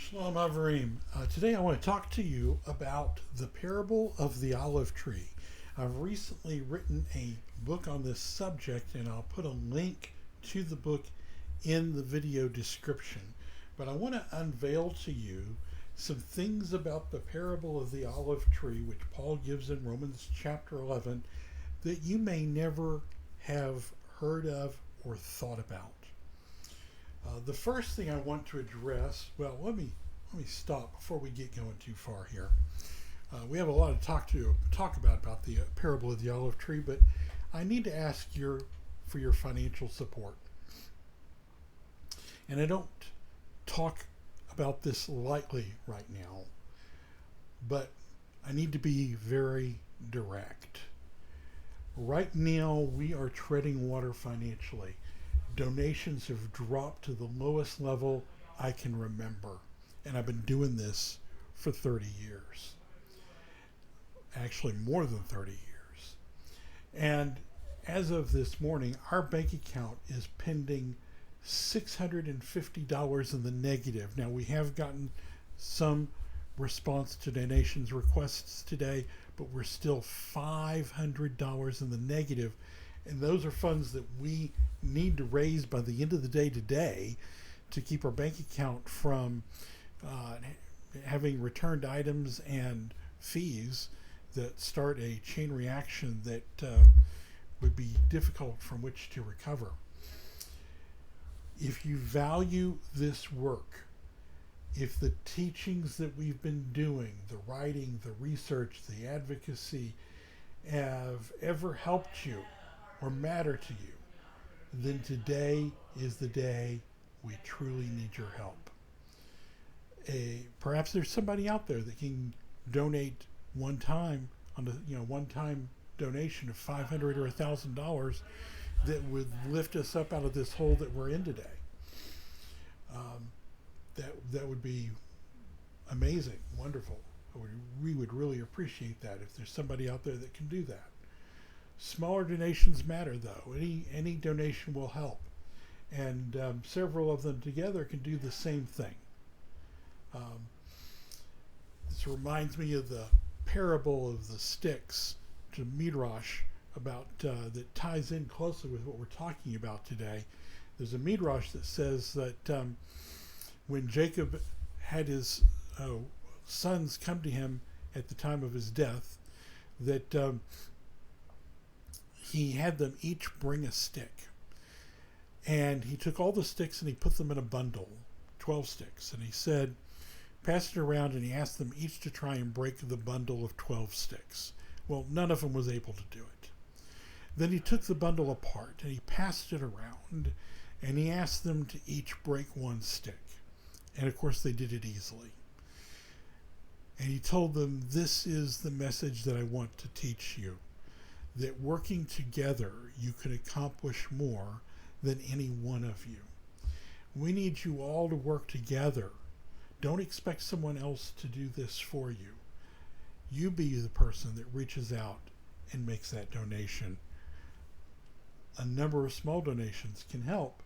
Shalom Avarim. Today I want to talk to you about the parable of the olive tree. I've recently written a book on this subject, and I'll put a link to the book in the video description. But I want to unveil to you some things about the parable of the olive tree, which Paul gives in Romans chapter 11, that you may never have heard of or thought about. The first thing I want to address, well, let me stop before we get going too far here. We have a lot to talk about the parable of the olive tree, but I need to ask for your financial support. And I don't talk about this lightly right now, but I need to be very direct. Right now, we are treading water financially. Donations have dropped to the lowest level I can remember, and I've been doing this for 30 years. Actually, more than 30 years. And as of this morning, our bank account is pending $650 in the negative. Now, we have gotten some response to donations requests today, but we're still $500 in the negative. And those are funds that we need to raise by the end of the day today to keep our bank account from having returned items and fees that start a chain reaction that would be difficult from which to recover. If you value this work, if the teachings that we've been doing, the writing, the research, the advocacy, have ever helped you or matter to you, then today is the day we truly need your help. Perhaps there's somebody out there that can donate one-time donation of $500 or $1,000 that would lift us up out of this hole that we're in today. That would be amazing, wonderful. We would really appreciate that if there's somebody out there that can do that. Smaller donations matter, though. Any donation will help, and several of them together can do the same thing. This reminds me of the parable of the sticks to Midrash that ties in closely with what we're talking about today. There's a Midrash that says that when Jacob had his sons come to him at the time of his death, that he had them each bring a stick. And he took all the sticks and he put them in a bundle, 12 sticks. And he said, pass it around, and he asked them each to try and break the bundle of 12 sticks. Well, none of them was able to do it. Then he took the bundle apart and he passed it around, and he asked them to each break one stick. And of course they did it easily. And he told them, this is the message that I want to teach you, that working together you can accomplish more than any one of you. We need you all to work together. Don't expect someone else to do this for you. You be the person that reaches out and makes that donation. A number of small donations can help.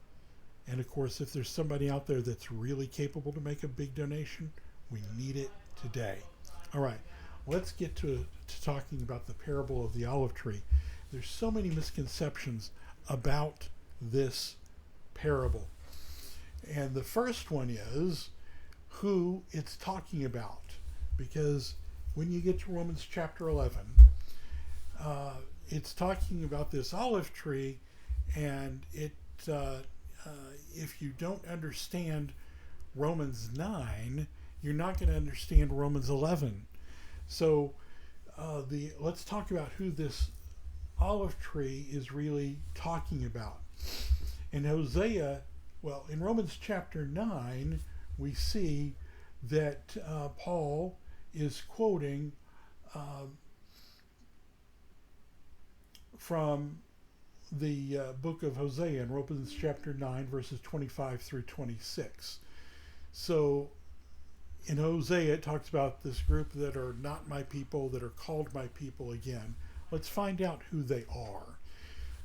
And of course, if there's somebody out there that's really capable to make a big donation, we need it today. All right, let's get to talking about the parable of the olive tree. There's so many misconceptions about this parable. And the first one is who it's talking about. Because when you get to Romans chapter 11, it's talking about this olive tree, and if you don't understand Romans 9, you're not going to understand Romans 11. So let's talk about who this olive tree is really talking about. In in Romans chapter 9, we see that Paul is quoting from the book of Hosea in Romans chapter 9, verses 25 through 26. So in Hosea, it talks about this group that are not my people, that are called my people again. Let's find out who they are.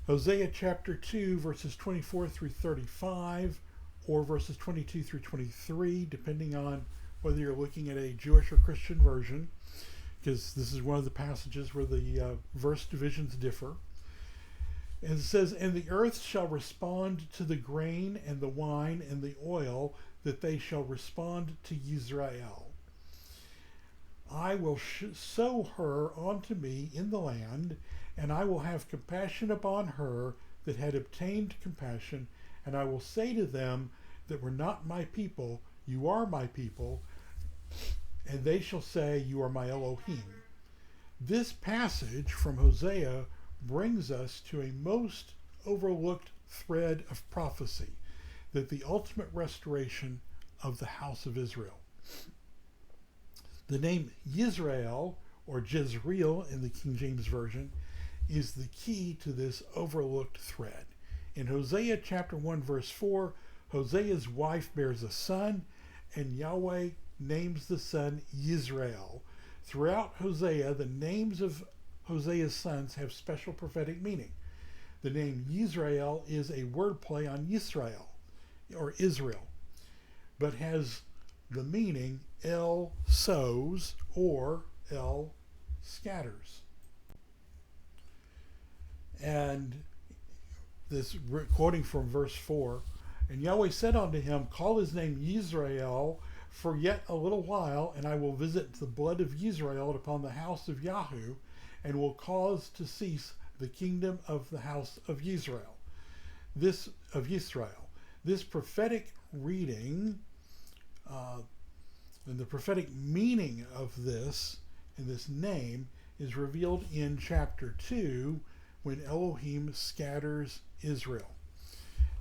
Hosea chapter 2, verses 24 through 35, or verses 22 through 23, depending on whether you're looking at a Jewish or Christian version, because this is one of the passages where the verse divisions differ. And it says, "And the earth shall respond to the grain and the wine and the oil, that they shall respond to Yisrael. I will sow her unto me in the land, and I will have compassion upon her that had obtained compassion, and I will say to them that were not my people, you are my people, and they shall say, you are my Elohim." This passage from Hosea brings us to a most overlooked thread of prophecy, that the ultimate restoration of the house of Israel. The name Yisrael, or Jezreel in the King James Version, is the key to this overlooked thread. In Hosea chapter 1 verse 4, Hosea's wife bears a son, and Yahweh names the son Yisrael. Throughout Hosea, the names of Hosea's sons have special prophetic meaning. The name Yisrael is a wordplay on Yisrael, or Israel, but has the meaning El sows or El scatters. And this, quoting from verse 4, "And Yahweh said unto him, Call his name Yisrael, for yet a little while, and I will visit the blood of Yisrael upon the house of Yahu, and will cause to cease the kingdom of the house of Yisrael." This prophetic reading and the prophetic meaning of this and this name is revealed in chapter 2 when Elohim scatters Israel.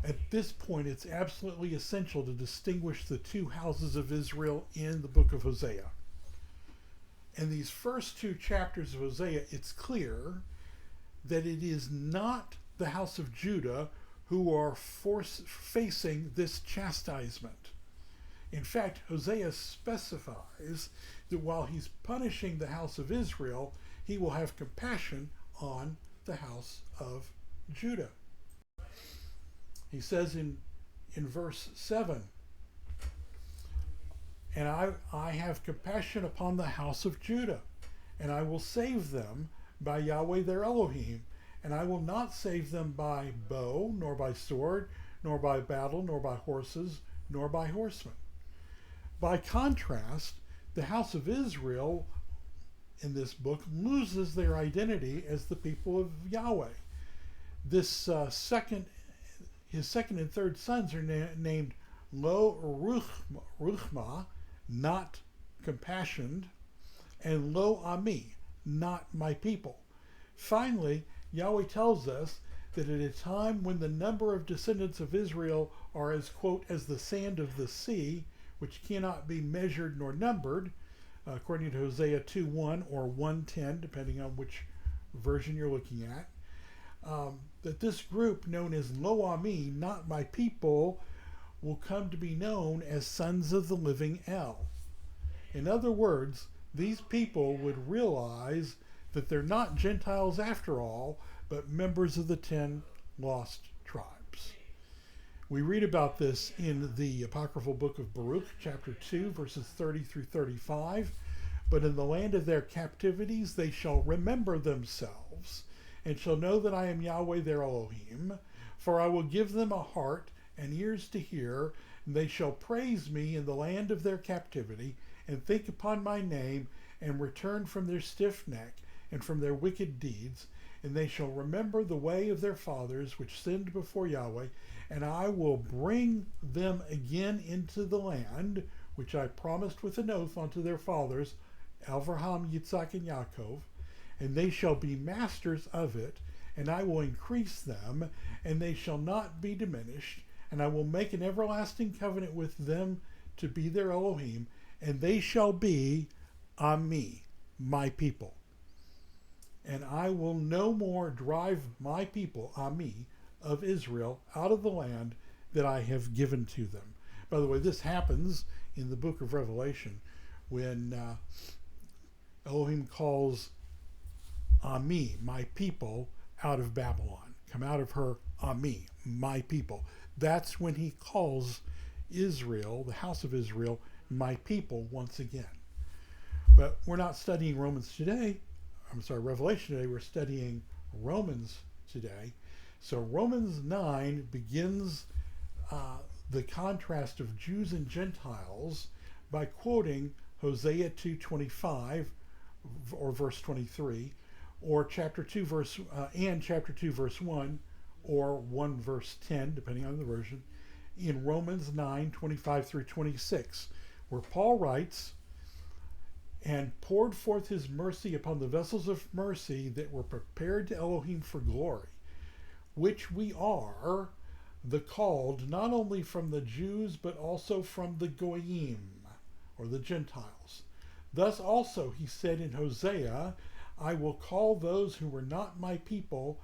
At this point, it's absolutely essential to distinguish the two houses of Israel in the book of Hosea. In these first two chapters of Hosea, it's clear that it is not the house of Judah who are facing this chastisement. In fact, Hosea specifies that while he's punishing the house of Israel, he will have compassion on the house of Judah. He says in verse 7, "And I have compassion upon the house of Judah, and I will save them by Yahweh their Elohim, and I will not save them by bow, nor by sword, nor by battle, nor by horses, nor by horsemen." By contrast, the house of Israel in this book loses their identity as the people of Yahweh. His second and third sons are named Lo Ruchma, not compassioned, and Lo Ami, not my people. Finally, Yahweh tells us that at a time when the number of descendants of Israel are as, quote, as the sand of the sea, which cannot be measured nor numbered, according to Hosea 2:1 or 1:10, depending on which version you're looking at, that this group known as Lo Ami, not my people, will come to be known as sons of the living El. In other words, these people would realize that they're not Gentiles after all, but members of the 10 lost tribes. We read about this in the apocryphal book of Baruch, chapter 2, verses 30 through 35. "But in the land of their captivities they shall remember themselves, and shall know that I am Yahweh their Elohim. For I will give them a heart and ears to hear, and they shall praise me in the land of their captivity, and think upon my name, and return from their stiff neck, and from their wicked deeds. And they shall remember the way of their fathers, which sinned before Yahweh, and I will bring them again into the land, which I promised with an oath unto their fathers, Avraham, Yitzhak, and Yaakov, and they shall be masters of it, and I will increase them, and they shall not be diminished, and I will make an everlasting covenant with them to be their Elohim, and they shall be Ami, my people. And I will no more drive my people, Ami, of Israel, out of the land that I have given to them." By the way, this happens in the book of Revelation when Elohim calls Ami, my people, out of Babylon. Come out of her, Ami, my people. That's when he calls Israel, the house of Israel, my people once again. But we're not studying Romans today. Revelation today. We're studying Romans today. So Romans 9 begins the contrast of Jews and Gentiles by quoting Hosea 2:25 or verse 23, or chapter 2 verse 1, or 1 verse 10, depending on the version, in Romans 9:25 through 26, where Paul writes, "And poured forth his mercy upon the vessels of mercy that were prepared to Elohim for glory, which we are, the called, not only from the Jews, but also from the Goyim," or the Gentiles. "Thus also he said in Hosea, I will call those who were not my people,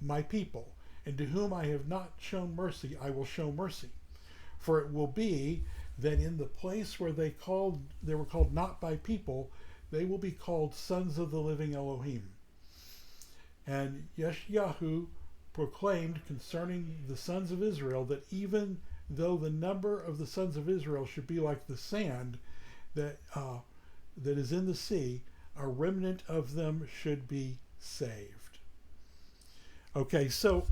and to whom I have not shown mercy, I will show mercy. For it will be that in the place where they were called not by people, they will be called sons of the living Elohim." And Yeshayahu proclaimed concerning the sons of Israel that even though the number of the sons of Israel should be like the sand that is in the sea, a remnant of them should be saved. Okay, so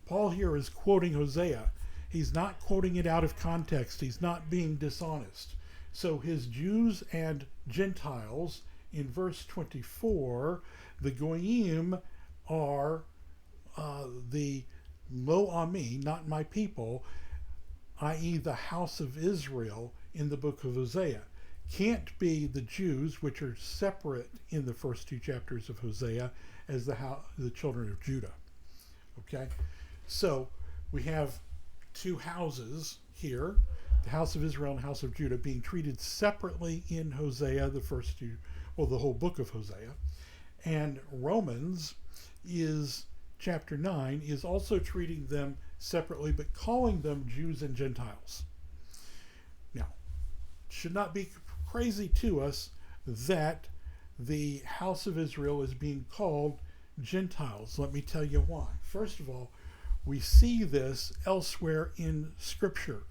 Paul here is quoting Hosea. He's not quoting it out of context. He's not being dishonest. So his Jews and Gentiles, in verse 24, the Goyim are the Lo Ami, not my people, i.e. the house of Israel in the book of Hosea. Can't be the Jews, which are separate in the first two chapters of Hosea, as the children of Judah. Okay, so we have two houses here, the house of Israel and the house of Judah, being treated separately in Hosea, the whole book of Hosea. And Romans chapter 9 is also treating them separately, but calling them Jews and Gentiles. Now, it should not be crazy to us that the house of Israel is being called Gentiles. Let me tell you why. First of all, we see this elsewhere in Scripture.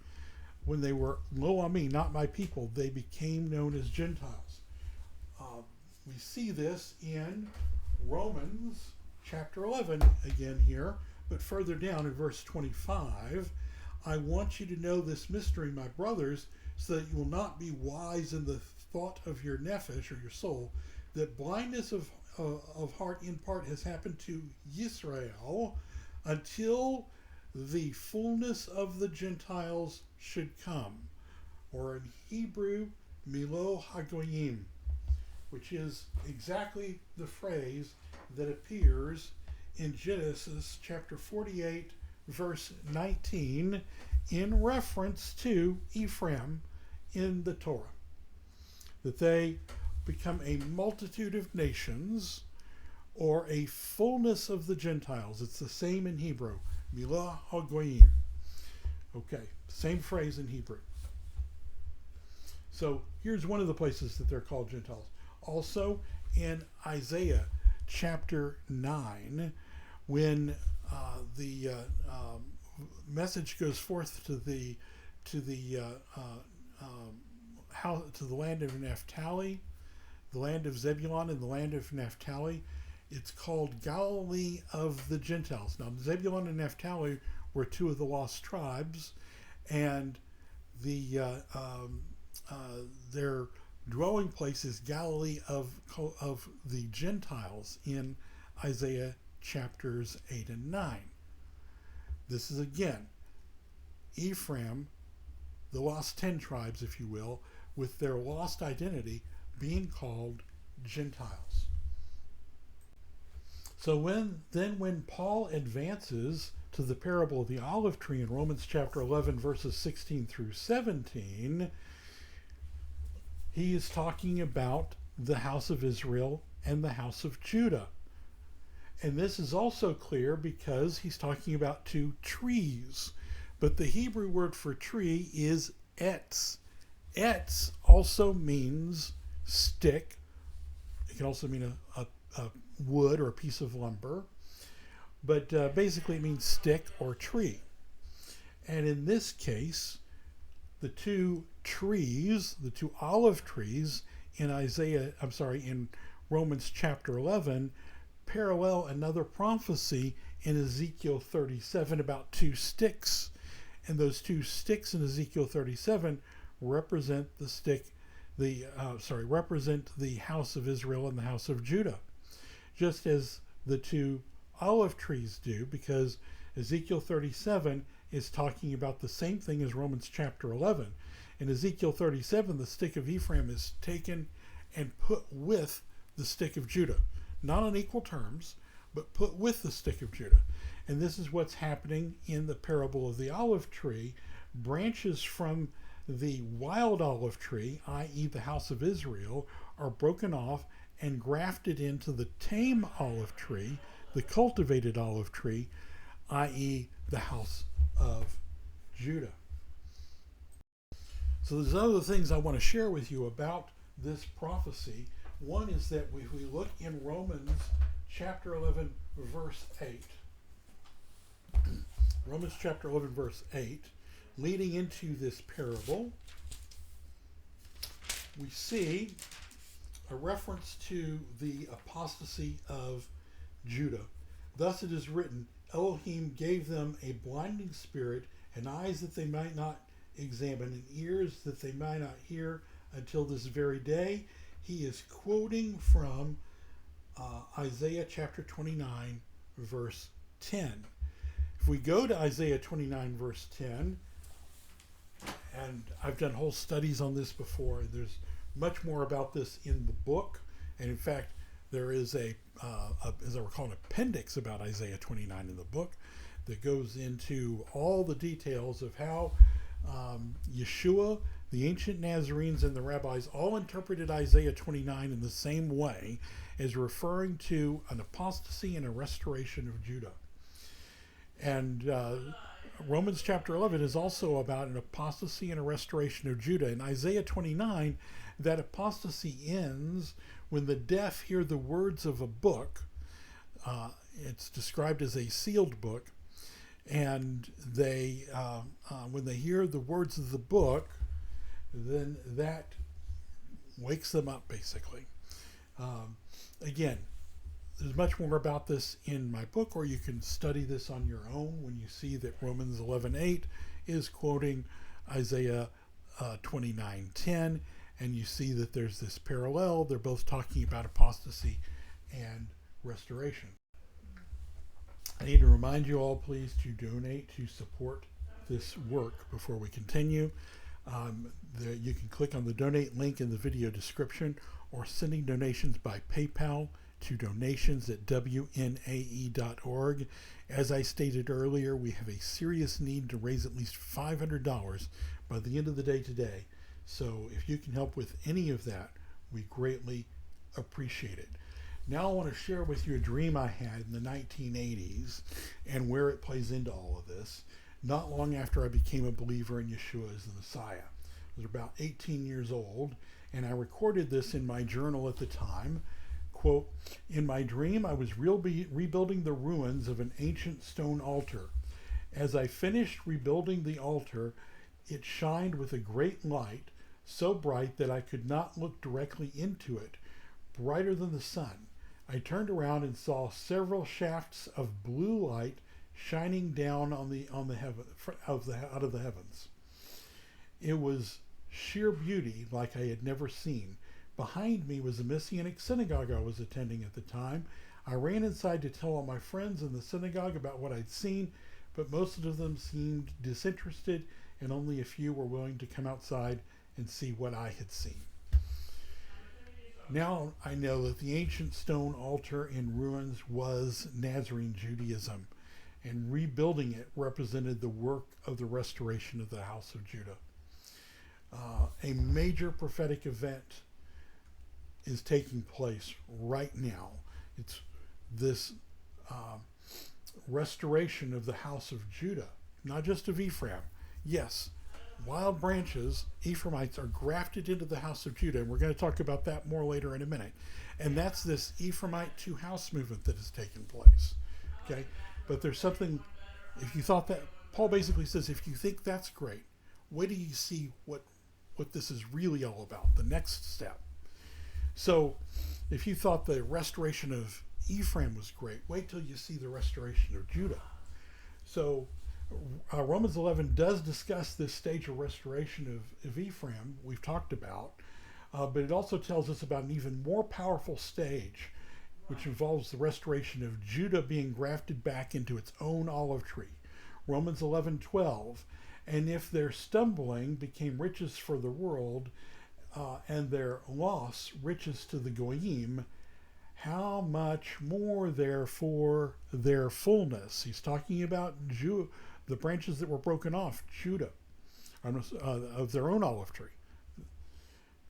When they were Lo Ami, not my people, they became known as Gentiles. We see this in Romans chapter 11 again here, but further down in verse 25, "I want you to know this mystery, my brothers, so that you will not be wise in the thought of your nephesh," or your soul, "that blindness of heart in part has happened to Yisrael, until the fullness of the Gentiles should come," or in Hebrew, "Milo HaGoyim," which is exactly the phrase that appears in Genesis chapter 48, verse 19, in reference to Ephraim in the Torah, that they become a multitude of nations, or a fullness of the Gentiles. It's the same in Hebrew, Milah HaGoyim. Okay, same phrase in Hebrew. So here's one of the places that they're called Gentiles. Also in Isaiah chapter 9, when the message goes forth to the land of Naphtali, the land of Zebulun and the land of Naphtali, it's called Galilee of the Gentiles. Now, Zebulun and Naphtali were two of the lost tribes, and their dwelling place is Galilee of the Gentiles in Isaiah chapters 8 and 9. This is again Ephraim, the lost 10 tribes, if you will, with their lost identity being called Gentiles. So when Paul advances to the parable of the olive tree in Romans chapter 11, verses 16 through 17, he is talking about the house of Israel and the house of Judah. And this is also clear because he's talking about two trees. But the Hebrew word for tree is etz. Etz also means stick. It can also mean a wood or a piece of lumber. But basically it means stick or tree. And in this case, the two trees, the two olive trees in Romans chapter 11, parallel another prophecy in Ezekiel 37 about two sticks. And those two sticks in Ezekiel 37 represent represent the house of Israel and the house of Judah, just as the two olive trees do, because Ezekiel 37 is talking about the same thing as Romans chapter 11. In Ezekiel 37, the stick of Ephraim is taken and put with the stick of Judah, not on equal terms, but put with the stick of Judah. And this is what's happening in the parable of the olive tree. Branches from the wild olive tree, i.e. the house of Israel, are broken off and grafted into the tame olive tree, the cultivated olive tree, i.e. the house of Judah. So there's other things I want to share with you about this prophecy. One is that if we look in Romans chapter 11, verse 8, Romans chapter 11, verse 8, leading into this parable, we see a reference to the apostasy of Judah. Thus it is written, Elohim gave them a blinding spirit, and eyes that they might not examine, and ears that they might not hear until this very day. He is quoting from Isaiah chapter 29, verse 10. If we go to Isaiah 29, verse 10, and I've done whole studies on this before, there's much more about this in the book, and in fact, there is as I recall, an appendix about Isaiah 29 in the book that goes into all the details of how Yeshua, the ancient Nazarenes, and the rabbis all interpreted Isaiah 29 in the same way, as referring to an apostasy and a restoration of Judah. And Romans chapter 11 is also about an apostasy and a restoration of Judah. In Isaiah 29, that apostasy ends when the deaf hear the words of a book. It's described as a sealed book. And they, when they hear the words of the book, then that wakes them up, basically. Again, there's much more about this in my book, or you can study this on your own when you see that Romans 11:8 is quoting Isaiah 29:10, and you see that there's this parallel. They're both talking about apostasy and restoration. I need to remind you all, please, to donate to support this work before we continue. You can click on the donate link in the video description, or sending donations by PayPal to donations@wnae.org. As I stated earlier, we have a serious need to raise at least $500 by the end of the day today. So if you can help with any of that, we greatly appreciate it. Now I want to share with you a dream I had in the 1980s and where it plays into all of this. Not long after I became a believer in Yeshua as the Messiah. I was about 18 years old, and I recorded this in my journal at the time. Quote, in my dream, I was rebuilding the ruins of an ancient stone altar. As I finished rebuilding the altar, it shined with a great light, so bright that I could not look directly into it, brighter than the sun. I turned around and saw several shafts of blue light shining down out of the heavens. It was sheer beauty like I had never seen. Behind me was a Messianic synagogue I was attending at the time. I ran inside to tell all my friends in the synagogue about what I'd seen, but most of them seemed disinterested, and only a few were willing to come outside and see what I had seen. Now I know that the ancient stone altar in ruins was Nazarene Judaism, and rebuilding it represented the work of the restoration of the house of Judah. A major prophetic event is taking place right now. It's this restoration of the house of Judah, not just of Ephraim. Yes, wild branches, Ephraimites, are grafted into the house of Judah, and we're going to talk about that more later in a minute. And that's this Ephraimite two-house movement that has taken place. Okay, but there's something. If you thought that, Paul basically says, if you think that's great, wait till you see what this is really all about, the next step. So if you thought the restoration of Ephraim was great, wait till you see the restoration of Judah. So Romans 11 does discuss this stage of restoration of Ephraim we've talked about, but it also tells us about an even more powerful stage, which involves the restoration of Judah being grafted back into its own olive tree. Romans 11:12, and if their stumbling became riches for the world, and their loss riches to the goyim, how much more therefore their fullness. He's talking about the branches that were broken off, Judah, of their own olive tree.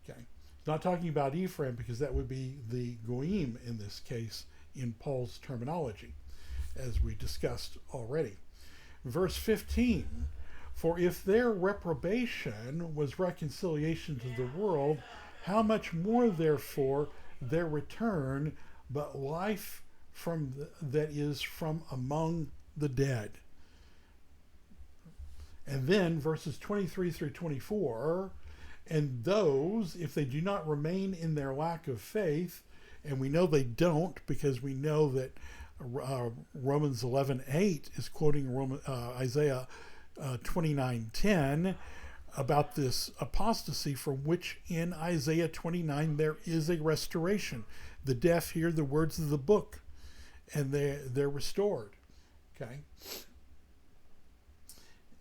Okay, not talking about Ephraim, because that would be the goyim in this case in Paul's terminology, as we discussed already. Verse 15, for if their reprobation was reconciliation to the world, how much more therefore their return, but life that is from among the dead. And then verses 23 through 24, and those, if they do not remain in their lack of faith, and we know they don't, because we know that Romans 11:8 is quoting Isaiah 29:10 about this apostasy, from which in Isaiah 29 there is a restoration. The deaf hear the words of the book, and they're restored. Okay.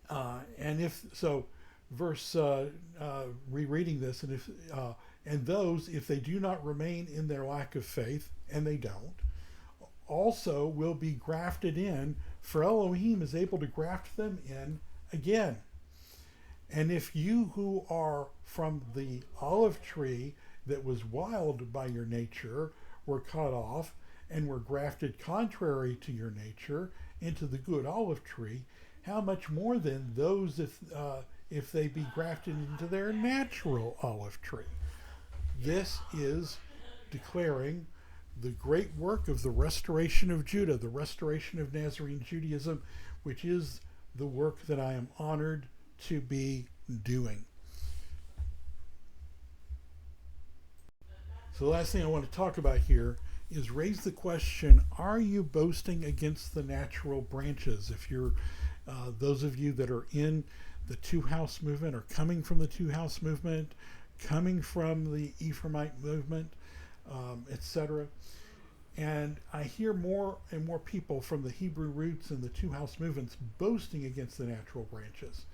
And if so, verse rereading this, and those, if they do not remain in their lack of faith, and they don't, also will be grafted in, for Elohim is able to graft them in again. And if you who are from the olive tree that was wild by your nature were cut off and were grafted contrary to your nature into the good olive tree, how much more then those if they be grafted into their natural olive tree? This is declaring the great work of the restoration of Judah, the restoration of Nazarene Judaism, which is the work that I am honored to be doing. So the last thing I want to talk about here is raise the question, are you boasting against the natural branches? If you're those of you that are in the two-house movement, or coming from the two-house movement, coming from the Ephraimite movement, etc. And I hear more and more people from the Hebrew roots and the two-house movements boasting against the natural branches.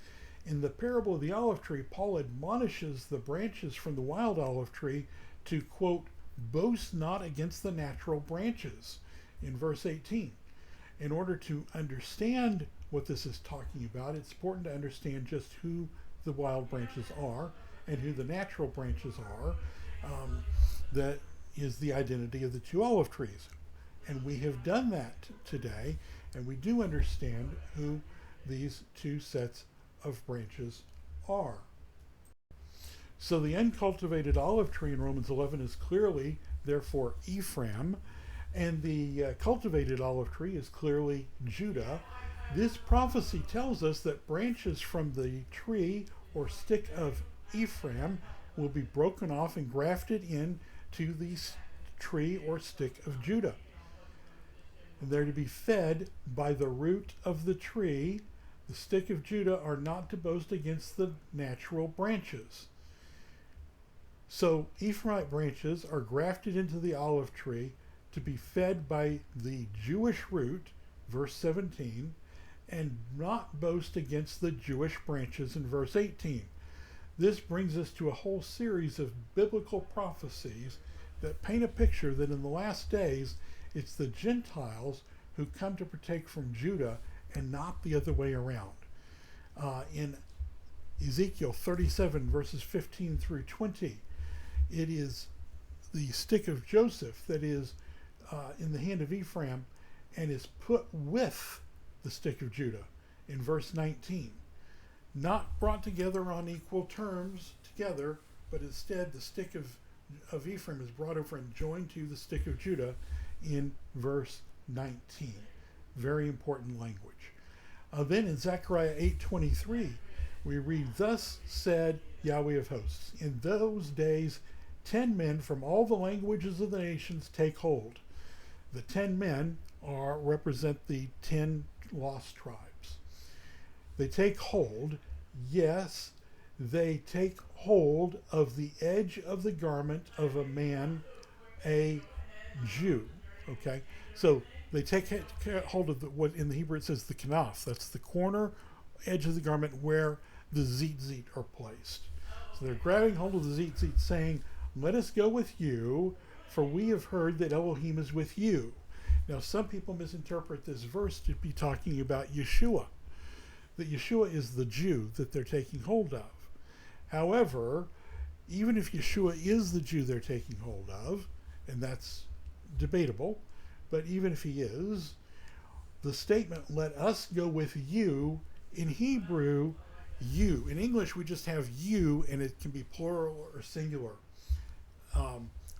In the parable of the olive tree, Paul admonishes the branches from the wild olive tree to, quote, boast not against the natural branches, in verse 18. In order to understand what this is talking about, it's important to understand just who the wild branches are and who the natural branches are. That is the identity of the two olive trees. And we have done that today, and we do understand who these two sets of branches are. So the uncultivated olive tree in Romans 11 is clearly, therefore, Ephraim, and the cultivated olive tree is clearly Judah. This prophecy tells us that branches from the tree or stick of Ephraim will be broken off and grafted in to the tree or stick of Judah. And they're to be fed by the root of the tree. The stick of Judah are not to boast against the natural branches. So Ephraimite branches are grafted into the olive tree to be fed by the Jewish root, verse 17, and not boast against the Jewish branches in verse 18. This brings us to a whole series of biblical prophecies that paint a picture that in the last days it's the Gentiles who come to partake from Judah and not the other way around. In Ezekiel 37 verses 15 through 20, it is the stick of Joseph that is in the hand of Ephraim and is put with the stick of Judah in verse 19. Not brought together on equal terms together, but instead the stick of Ephraim is brought over and joined to the stick of Judah in verse 19. Very important language. Then in Zechariah 8:23, We read, "Thus said Yahweh of hosts, in those days 10 men from all the languages of the nations take hold." The 10 men represent the 10 lost tribes. They take hold, yes, they take hold of the edge of the garment of a man, a Jew. Okay, so they take hold of what in the Hebrew it says the kanaf. That's the corner edge of the garment where the zitzit are placed. So they're grabbing hold of the zitzit, saying, "Let us go with you, for we have heard that Elohim is with you." Now, some people misinterpret this verse to be talking about Yeshua, that Yeshua is the Jew that they're taking hold of. However, even if Yeshua is the Jew they're taking hold of, and that's debatable, but even if he is, the statement, "let us go with you," in Hebrew, you. In English, we just have you, and it can be plural or singular.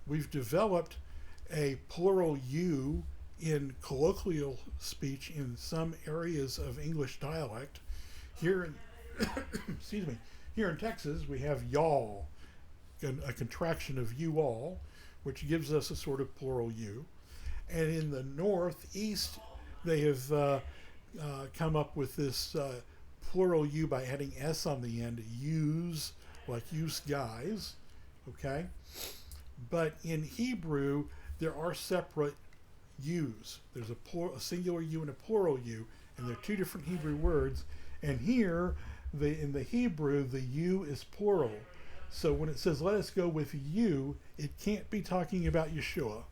We've developed a plural you in colloquial speech in some areas of English dialect. Here in, excuse me, here in Texas, we have y'all, a contraction of you all, which gives us a sort of plural you. And in the Northeast, they have come up with this plural you by adding s on the end, use, like use guys, okay? But in Hebrew, there are separate yous. There's a singular you and a plural you, and they're two different Hebrew words. And here, in the Hebrew, the you is plural. So when it says, "let us go with you," it can't be talking about Yeshua.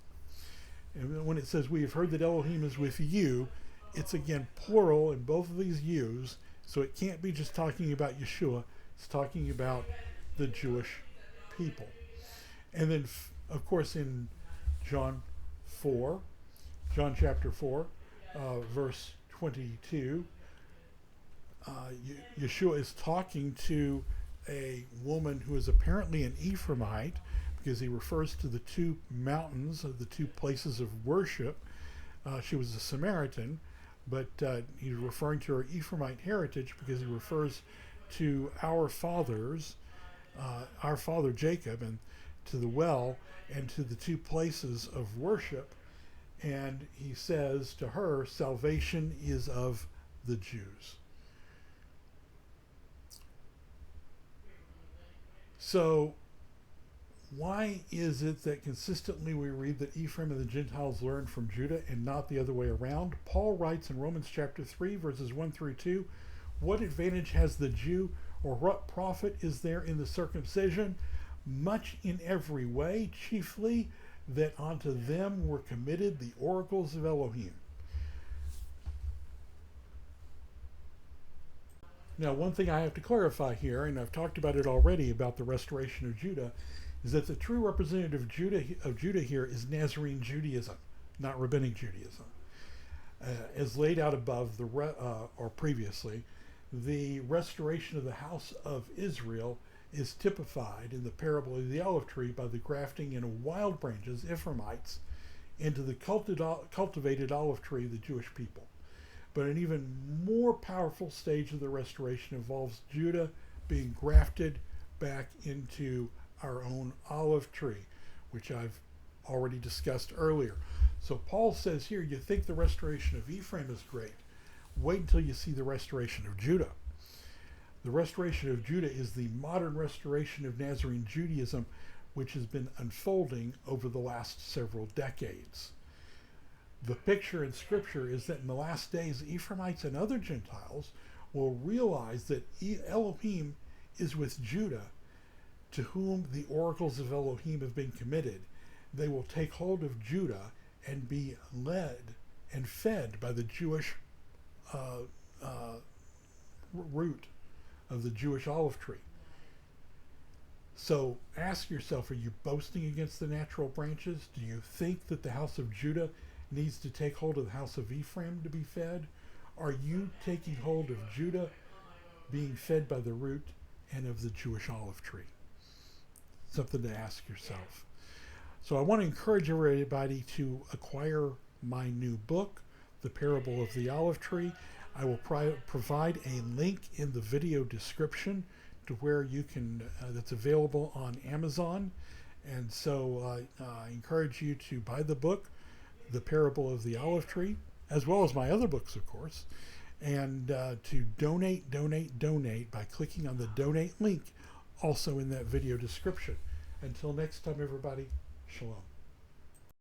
And when it says, "we have heard that Elohim is with you," it's again plural in both of these yous. So it can't be just talking about Yeshua. It's talking about the Jewish people. And then, of course, in John chapter 4, verse 22, Yeshua is talking to a woman who is apparently an Ephraimite, because he refers to the two mountains, the two places of worship. She was a Samaritan, but he's referring to her Ephraimite heritage because he refers to our father Jacob, and to the well, and to the two places of worship. And he says to her, "Salvation is of the Jews." So why is it that consistently we read that Ephraim and the Gentiles learned from Judah and not the other way around? Paul writes in Romans chapter 3, verses 1 through 2, "What advantage has the Jew, or what profit is there in the circumcision? Much in every way, chiefly that unto them were committed the oracles of Elohim." Now, one thing I have to clarify here, and I've talked about it already about the restoration of Judah, is that the true representative of Judah here is Nazarene Judaism, not Rabbinic Judaism. As laid out above, or previously, the restoration of the house of Israel is typified in the parable of the olive tree by the grafting in wild branches, Ephraimites, into the cultivated olive tree, the Jewish people. But an even more powerful stage of the restoration involves Judah being grafted back into our own olive tree, which I've already discussed earlier. So Paul says here, you think the restoration of Ephraim is great. Wait until you see the restoration of Judah. The restoration of Judah is the modern restoration of Nazarene Judaism, which has been unfolding over the last several decades. The picture in Scripture is that in the last days, Ephraimites and other Gentiles will realize that Elohim is with Judah, to whom the oracles of Elohim have been committed. They will take hold of Judah and be led and fed by the Jewish root of the Jewish olive tree. So ask yourself, are you boasting against the natural branches? Do you think that the house of Judah needs to take hold of the house of Ephraim to be fed? Are you taking hold of Judah being fed by the root and of the Jewish olive tree? Something to ask yourself. So I want to encourage everybody to acquire my new book, The Parable of the Olive Tree. I will provide a link in the video description to where you can, that's available on Amazon. And so I encourage you to buy the book, The Parable of the Olive Tree, as well as my other books, of course, and to donate by clicking on the donate link also in that video description. Until next time, everybody, shalom.